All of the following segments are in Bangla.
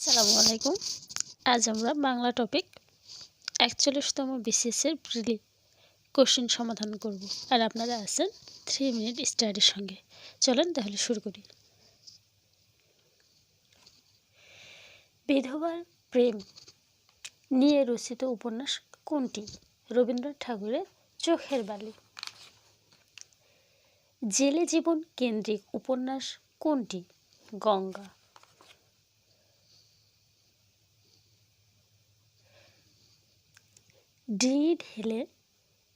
আসসালামু আলাইকুম। আজ আমরা বাংলা টপিক ৪১তম বিসিএসের প্রিলি কোশ্চেন সমাধান করব। আর আপনারা আছেন 3 মিনিট স্টাডির সঙ্গে। চলেন তাহলে শুরু করি। বিধবার প্রেম নিয়ে রচিত উপন্যাস কোনটি? রবীন্দ্রনাথ ঠাকুরের চোখের বালি। জেলে জীবন কেন্দ্রিক উপন্যাস কোনটি? গঙ্গা। ডিঙি ঢেলে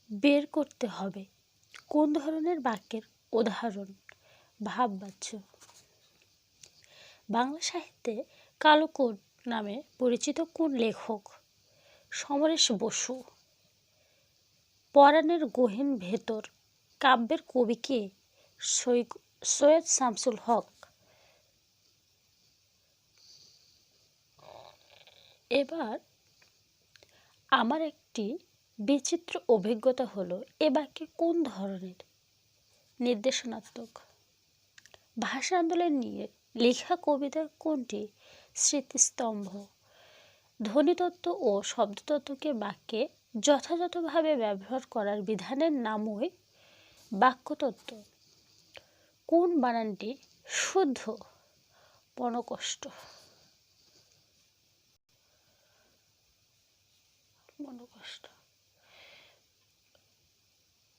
বের করতে হবে কোন ধরনের বাক্যের উদাহরণ? ভাববাচ্য। বাংলা সাহিত্যে কালো কোট নামে পরিচিত কোন লেখক? সমরেশ বসু। পরাণের গহীন ভেতর কাব্যের কবি কে? সৈয়দ শামসুল হক। এবার আমার একটি বিচিত্র অভিজ্ঞতা হলো এ বাক্যে কোন ধরনের? নির্দেশনাত্মক। ভাষা আন্দোলন নিয়ে লেখা কবিতা কোনটি? স্মৃতিস্তম্ভ। ধ্বনিতত্ত্ব ও শব্দতত্ত্বকে বাক্যে যথাযথভাবে ব্যবহার করার বিধানের নামই বাক্যতত্ত্ব। কোন বানানটি শুদ্ধ? মনোকষ্ট।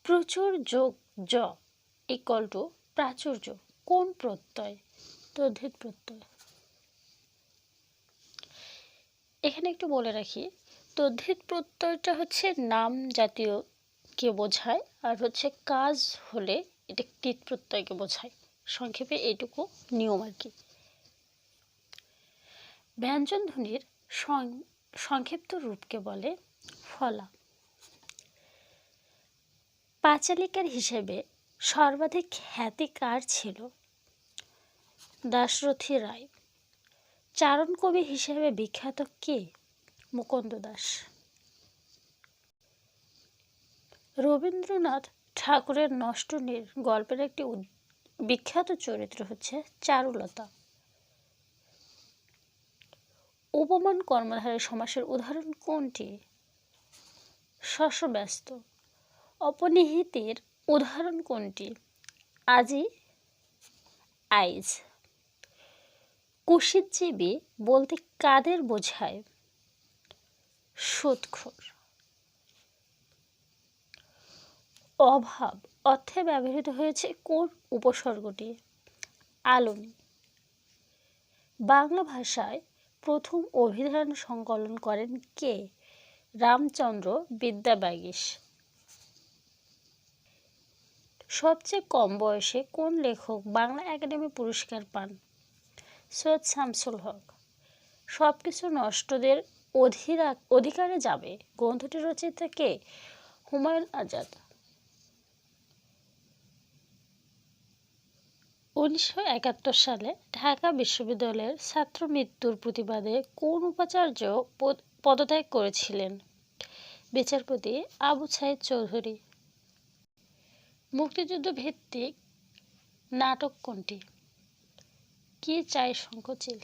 প্রচুর যোগ জ ইকুয়াল টু প্রাচুর্য কোন প্রত্যয়? তদ্ধিত প্রত্যয়। এখানে একটু বলে রাখি, তদ্ধিত প্রত্যয়টা হচ্ছে নাম জাতীয় কে বোঝায়, আর হচ্ছে কাজ হলে এটা কৃত প্রত্যয়কে বোঝায়। সংক্ষেপে এইটুকু নিয়ম আর কি। ব্যঞ্জন ধ্বনির সংক্ষিপ্ত রূপকে বলে ফলা। পাঁচালিকার হিসেবে সর্বাধিক খ্যাতি কার ছিল? দাশরথী রায়। চারণ কবি হিসেবে বিখ্যাত কে? মুকুন্দ দাস। রবীন্দ্রনাথ ঠাকুরের নষ্টনীড় গল্পের একটি বিখ্যাত চরিত্র হচ্ছে চারুলতা। উপমান কর্মধারী সমাসের উদাহরণ কোনটি? শশব্যস্ত। অপনিহিতের উদাহরণ কোনটি? আজি আইজ। কুশিতজীবী বলতে কাদের বোঝায়? সুদখোর। অভাব অর্থে ব্যবহৃত হয়েছে কোন উপসর্গটি? আলনি। বাংলা ভাষায় প্রথম অভিধান সংকলন করেন কে? রামচন্দ্র বিদ্যাবাগীশ। সবচেয়ে কম বয়সে কোন লেখক বাংলা একাডেমি পুরস্কার পান? সৈয়দ শামসুল হক। সবকিছু নষ্টদের অধিকারে যাবে গ্রন্থটির রচয়িতা কে? হুমায়ুন আজাদ। 1971 সালে ঢাকা বিশ্ববিদ্যালয়ের ছাত্র মৃত্যুর প্রতিবাদে কোন উপাচার্য পদত্যাগ করেছিলেন? বিচারপতি আবু সাইদ চৌধুরী। মুক্তিযুদ্ধ ভিত্তিক নাটক কোনটি? কি চাই শঙ্খচিল।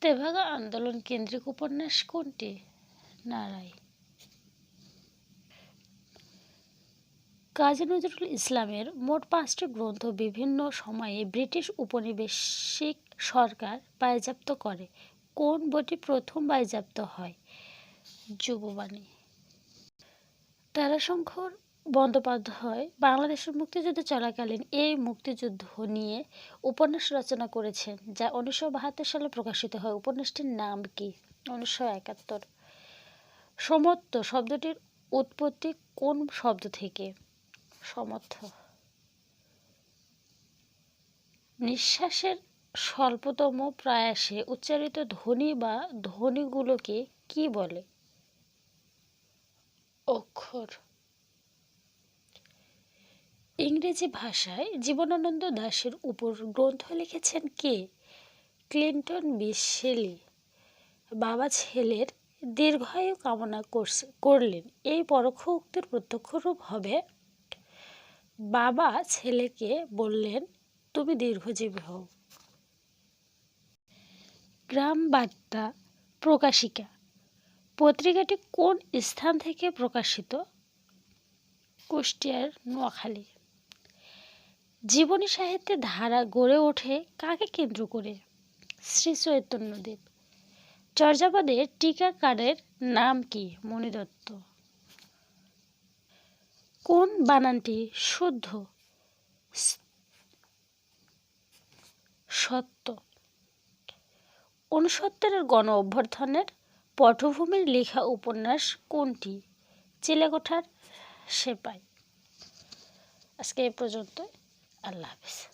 তেভাগা আন্দোলন কেন্দ্রিক উপন্যাস কোনটি? নারাই। কাজী নজরুল ইসলামের মোট 5টি গ্রন্থ বিভিন্ন সময়ে ব্রিটিশ উপনিবেশিক সরকার বাজেয়াপ্ত করে। কোন বইটি প্রথম বাজেয়াপ্ত হয়? যুববাণী। তারাশঙ্কর বন্দ্যোপাধ্যায় বাংলাদেশের মুক্তিযুদ্ধ চলাকালীন এই মুক্তিযুদ্ধ নিয়ে উপন্যাস রচনা করেছেন, যা 1972 সালে প্রকাশিত হয়। উপন্যাসটির নাম কি? 1971। সমত্ব শব্দটির উৎপত্তি কোন শব্দ থেকে? সমর্থ। নিঃশ্বাসের স্বল্পতম প্রয়াসে উচ্চারিত ধ্বনি বা ধ্বনিগুলোকে কি বলে? অক্ষর। ইংরেজি ভাষায় জীবনানন্দ দাশের উপর গ্রন্থ লিখেছেন কে? Clinton B Shelley. বাবা ছেলের দীর্ঘায়ু কামনা করলেন, এই পরোক্ষ উক্তির প্রত্যক্ষ রূপ হবে বাবা ছেলেকে বললেন তুমি দীর্ঘজীবী হও। গ্রাম বার্তা প্রকাশিকা পত্রিকাটি কোন স্থান থেকে প্রকাশিত? কুষ্টিয়ার নোয়াখালী। জীবনী সাহিত্যের ধারা গড়ে ওঠে কাকে কেন্দ্র করে? শ্রী চৈতন্যদেব। চর্যাপদের টিকাকারের নাম কি? মণিদত্ত। কোন বানানটি শুদ্ধ? সত্য। ৬৯-এর গণ অভ্যুত্থানের পটভূমির লেখা উপন্যাস কোনটি? চিলেকোঠার সেপাই। আজকে এ পর্যন্ত। আল্লাহ হাফেজ।